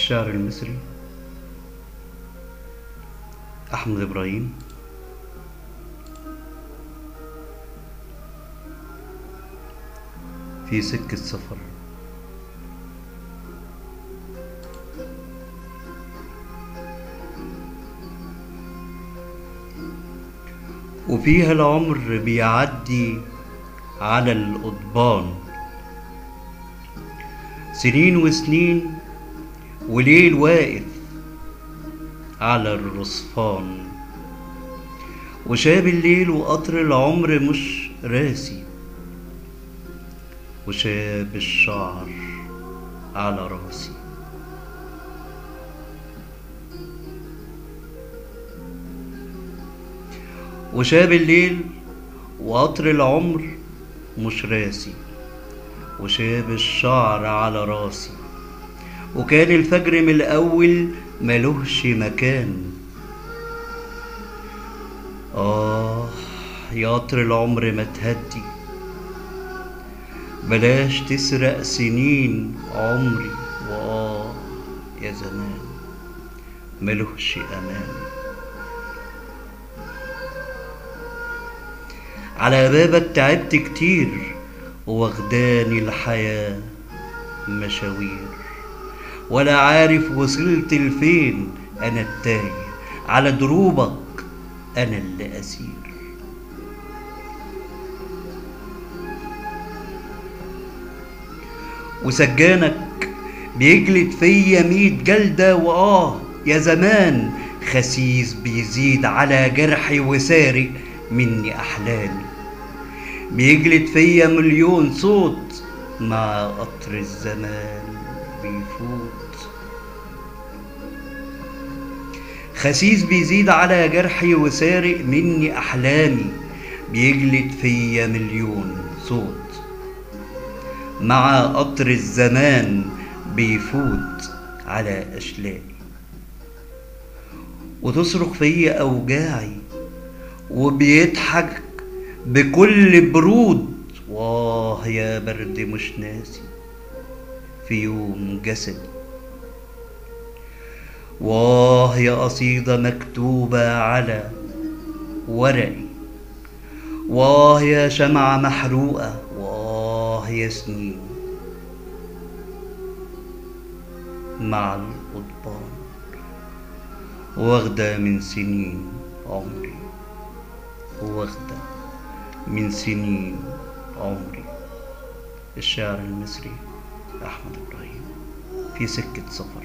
الشعر المصري أحمد إبراهيم. في سكة سفر. وفيها العمر بيعدي على القضبان، سنين وسنين وليل واقف على الرصفان، وشاب الليل وقطر العمر مش راسي، وشاب الشعر على راسي. وشاب الليل وقطر العمر مش راسي، وشاب الشعر على راسي. وكان الفجر من الأول ملهش مكان. يا قطر العمر ما تهدي، بلاش تسرق سنين عمري. يا زمان ملهش أمان. على بابك تعبت كتير، واخداني الحياة مشاوير، ولا عارف وصلت لفين. أنا التايه على دروبك، أنا اللي أسير. وسجانك بيجلد فيا 100 جلدة. يا زمان خسيس بيزيد على جرحي، وسارق مني أحلامي. بيجلد فيا 1,000,000 صوت، مع قطر الزمان بيفوت. خسيس بيزيد على جرحي، وسارق مني أحلامي. بيجلد فيا 1,000,000 صوت، مع قطر الزمان بيفوت على أشلائي. وتصرخ فيا أوجاعي، وبيضحك بكل برود. يا برد مش ناسي في يوم جسدي. يا قصيدة مكتوبة على ورقي. يا شمعة محروقة. يا سنين مع القضبان، واخدة من سنين عمري، واخدة من سنين عمري. الشاعر المصري أحمد إبراهيم. في سكة سفر.